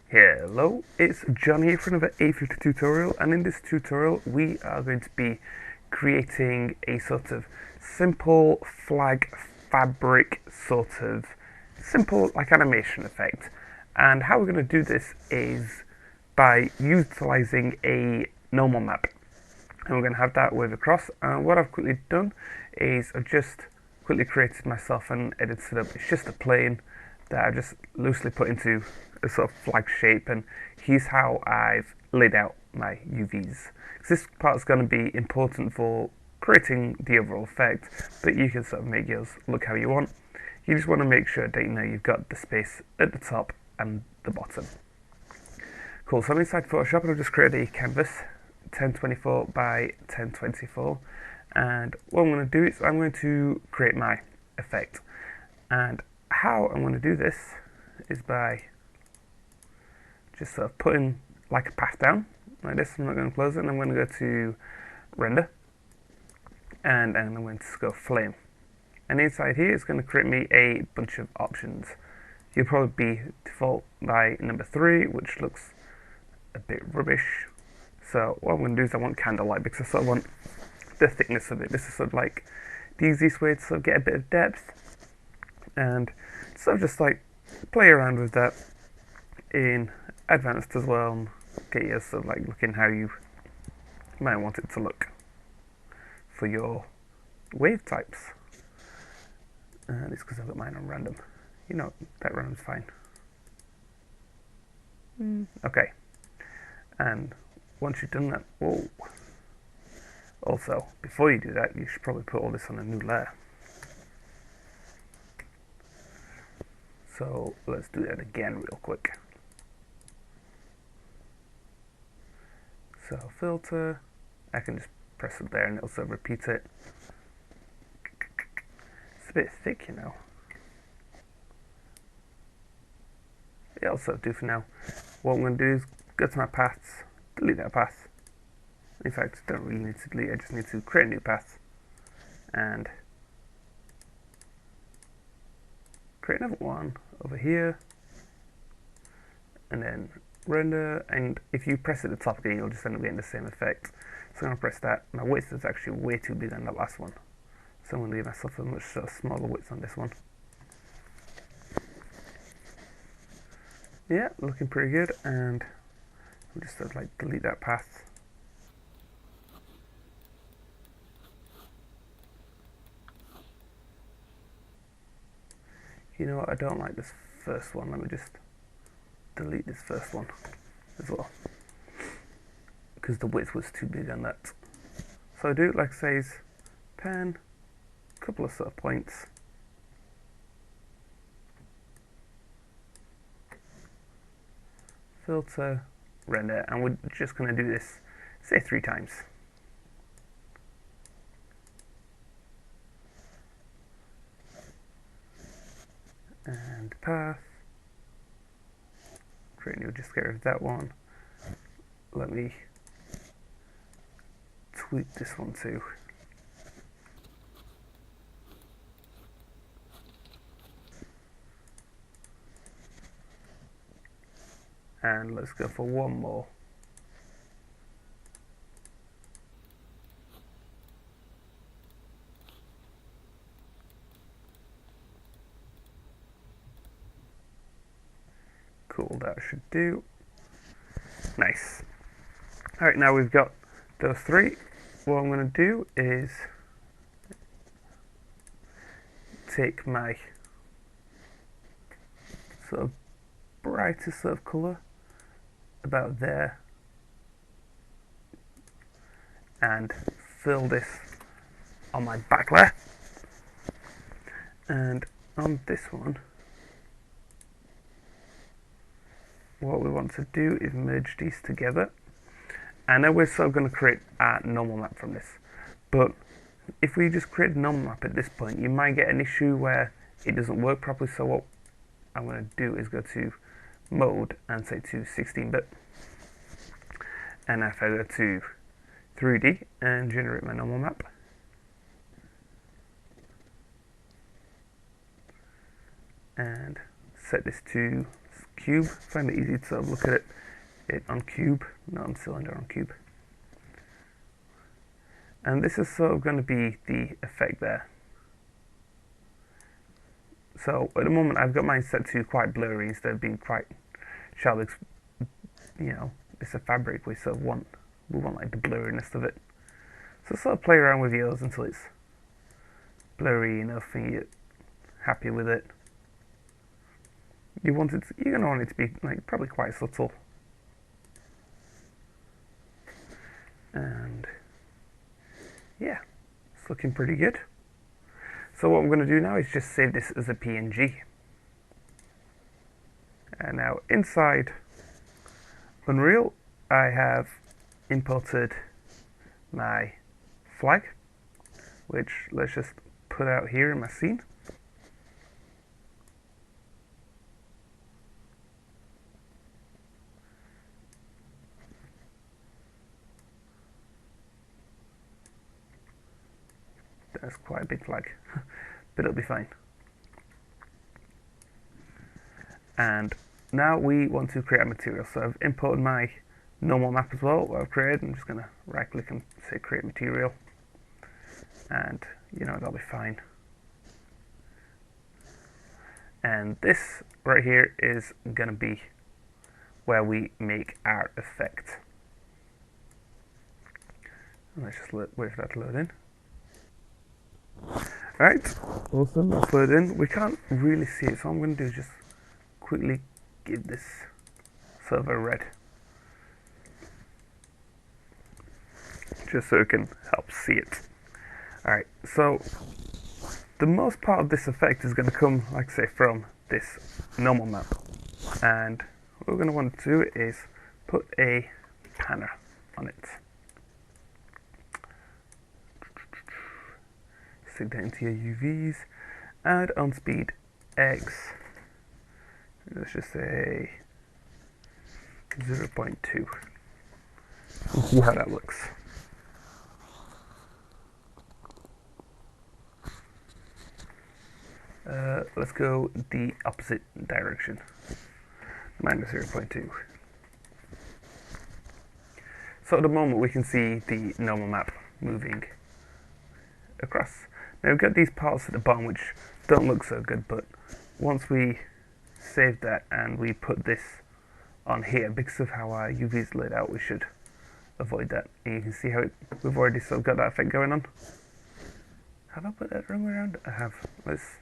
Hello, it's John here for another A50 tutorial, and in this tutorial we are going to be creating a sort of simple flag fabric sort of simple like animation effect. And how we're going to do this is by utilizing a normal map, and we're going to have that wave across. And what I've quickly done is I've just quickly created myself and edited up. It's just a plane that I've just loosely put into a sort of flag shape, and here's how I've laid out my UVs. This part is going to be important for creating the overall effect, but you can sort of make yours look how you want. You just want to make sure that you know you've got the space at the top and the bottom. Cool, so I'm inside Photoshop and I've just created a canvas 1024 by 1024, and what I'm going to do is I'm going to create my effect. And how I'm going to do this is by just sort of putting like a path down like this. I'm not going to close it, and I'm going to go to render, and I'm going to go flame, and inside here it's going to create me a bunch of options. You'll probably be default by number 3, which looks a bit rubbish. So what I'm going to do is I want candlelight, because I sort of want the thickness of it. This is sort of like the easiest way to sort of get a bit of depth, and sort of just like play around with that in advanced as well, and get you sort of like looking how you might want it to look for your wave types. And it's because I've got mine on random. You know, that random's fine. Okay. And once you've done that, whoa. Also, before you do that, you should probably put all this on a new layer. So let's do that again real quick. So filter, I can just press it there and it'll sort of repeat it. It's a bit thick, you know. It'll sort of do for now. What I'm going to do is go to my paths, delete that path. In fact, I don't really need to delete, I just need to create a new path and create another one over here, and then render. And if you press at the top again, you'll just end up getting the same effect. So I'm going to press that. My width is actually way too big on that last one, so I'm going to give myself a much smaller width on this one. Yeah, looking pretty good. And I'll just sort of like delete that path. You know what, I don't like this first one. Let me just delete this first one as well, because the width was too big on that. So I do like says pen, a couple of sort of points, filter, render, and we're just going to do this say 3 times. And path, create new, just get rid of that one. Let me tweak this one too. And let's go for one more. Cool, that should do. Nice. Alright, now we've got those 3. What I'm going to do is take my sort of brightest sort of colour about there and fill this on my back layer, and on this one what we want to do is merge these together. And now we're sort of going to create a normal map from this, but if we just create a normal map at this point, you might get an issue where it doesn't work properly. So what I'm going to do is go to mode and say to 16-bit, and if I go to 3D and generate my normal map, and set this to cube. Find it easy to sort of look at it on cube, not on cylinder, on cube. And this is sort of going to be the effect there. So at the moment I've got mine set to quite blurry instead of being quite shallow. You know, it's a fabric, we want like the blurriness of it. So sort of play around with yours until it's blurry enough and you're happy with it. You're gonna want it to be like probably quite subtle. And yeah, it's looking pretty good. So what I'm going to do now is just save this as a PNG. And now inside Unreal, I have imported my flag, which let's just put out here in my scene. That's quite a big flag, but it'll be fine. And now we want to create a material. So I've imported my normal map as well, what I've created. I'm just going to right click and say create material. And you know, that'll be fine. And this right here is going to be where we make our effect. And let's just wait for that to load in. Alright, awesome, that's loaded in. We can't really see it, so what I'm going to do is just quickly give this sort of a red, just so it can help see it. Alright, so the most part of this effect is going to come, like I say, from this normal map. And what we're going to want to do is put a panner on it. Stick that into your UVs, add on speed X, let's just say 0.2, and see how that looks. Let's go the opposite direction, minus 0.2. So at the moment we can see the normal map moving across. Now we've got these parts at the bottom which don't look so good, but once we save that and we put this on here, because of how our UV is laid out, we should avoid that. And you can see how we've already sort of got that effect going on. Have I put that wrong way around? I have. Let's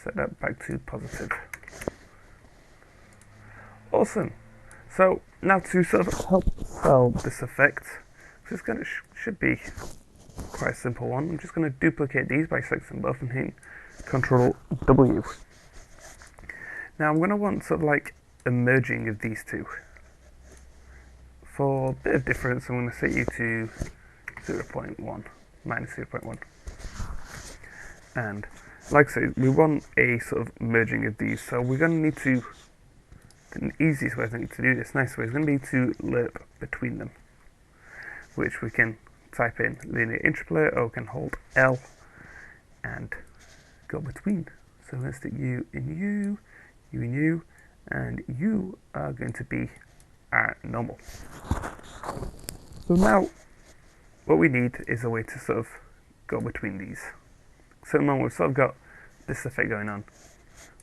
set that back to positive. Awesome. So now to sort of help sell this effect, this should be quite a simple one. I'm just going to duplicate these by selecting both and hitting Control W. Now I'm going to want sort of like a merging of these two. For a bit of difference, I'm going to set you to 0.1, minus 0.1. And like I say, we want a sort of merging of these, so we're going to need to, the easiest way I think to do this, nice way, is going to be to lerp between them, which we can type in linear interpolate, or we can hold L and go between. So let's stick you in you in you, and you are going to be our normal. So now what we need is a way to sort of go between these. So at the moment we've sort of got this effect going on,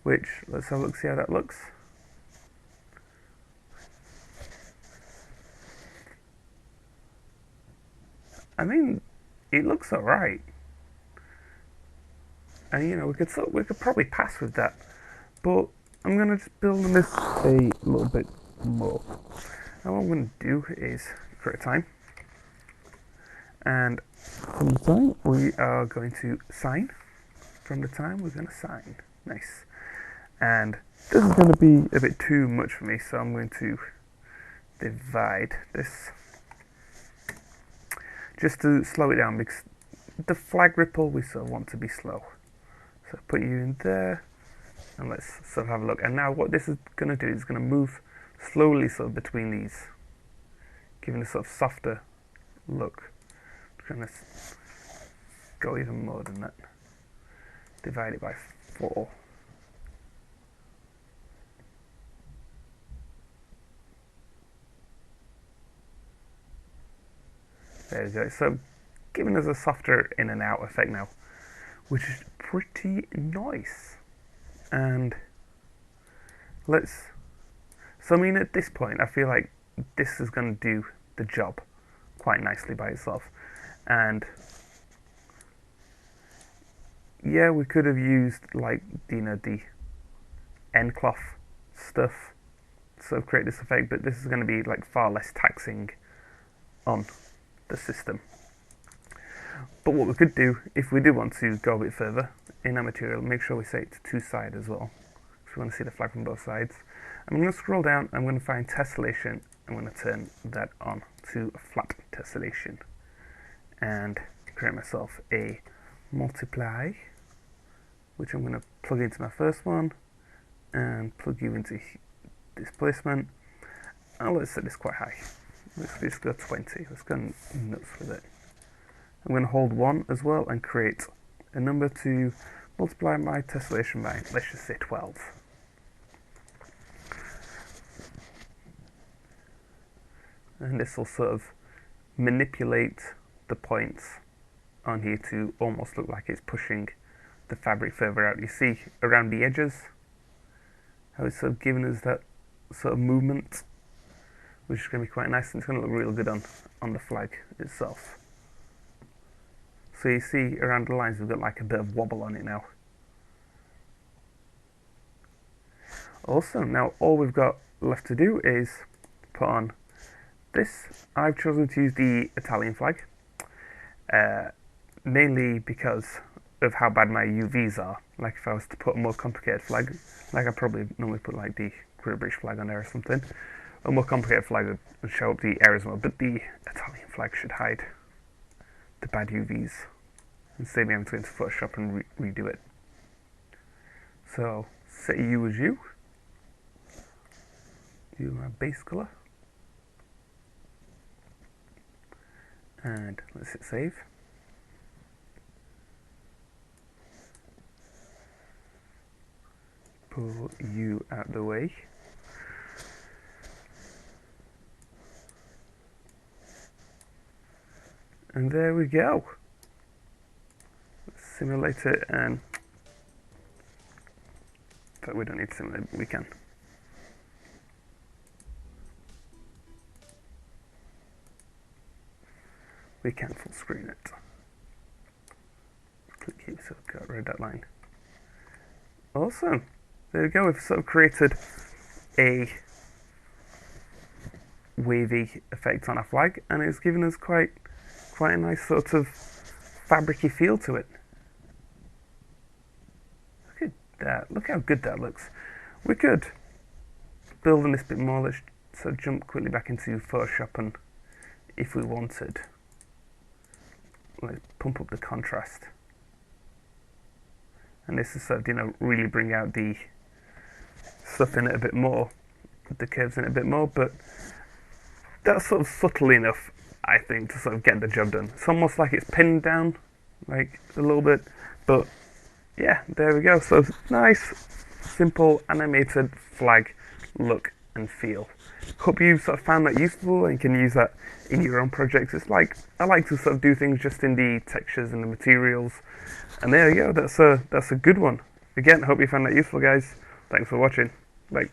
which, let's have a look, see how that looks. I mean, it looks alright. And you know, we could probably pass with that, but I'm gonna just build on this a little bit more. Now what I'm gonna do is create a time, and from the time we are going to sign. From the time we're gonna sign. Nice. And this is gonna be a bit too much for me, so I'm going to divide this just to slow it down, because the flag ripple we sort of want to be slow. So put you in there, and let's sort of have a look. And now what this is going to do is going to move slowly sort of between these, giving a sort of softer look. I'm going to go even more than that. Divide it by 4. There we go. So giving us a softer in and out effect now, which is pretty nice. And let's, so I mean at this point I feel like this is going to do the job quite nicely by itself. And yeah, we could have used like, you know, the ncloth stuff to sort of create this effect, but this is going to be like far less taxing on the system. But what we could do, if we do want to go a bit further in our material, make sure we set it to two-side as well, because we want to see the flag from both sides. I'm going to scroll down, I'm going to find tessellation, I'm going to turn that on to flat tessellation, and create myself a multiply, which I'm going to plug into my first one, and plug you into displacement, and let's set this quite high. Let's just go 20, let's go nuts with it. I'm going to hold 1 as well and create a number to multiply my tessellation by, let's just say 12. And this will sort of manipulate the points on here to almost look like it's pushing the fabric further out. You see around the edges how it's sort of giving us that sort of movement, which is going to be quite nice, and it's going to look real good on the flag itself. So you see around the lines we've got like a bit of wobble on it now. Awesome. Now all we've got left to do is put on this. I've chosen to use the Italian flag, mainly because of how bad my UVs are. Like if I was to put a more complicated flag, like I probably normally put like the Great British flag on there or something, a more complicated flag would show up the errors more, but the Italian flag should hide the bad UVs and save me having to go into Photoshop and redo it. So set U as U, do my base colour, and let's hit save. Pull U out the way. And there we go. Let's simulate it, and but we don't need to simulate it, but we can. We can full screen it. Click here so I've got rid of that line. Awesome. There we go, we've sort of created a wavy effect on our flag, and it's given us quite a nice sort of fabricy feel to it. Look at that, look how good that looks. We could build on this a bit more. Let's sort of jump quickly back into Photoshop, and if we wanted, let's pump up the contrast. And this is sort of, you know, really bring out the stuff in it a bit more, the curves in it a bit more, but that's sort of subtle enough, I think, to sort of get the job done. It's almost like it's pinned down, like a little bit, but yeah, there we go. So nice, simple, animated flag look and feel. Hope you sort of found that useful and can use that in your own projects. It's like, I like to sort of do things just in the textures and the materials, and there you go, that's a good one. Again, hope you found that useful, guys. Thanks for watching. Bye.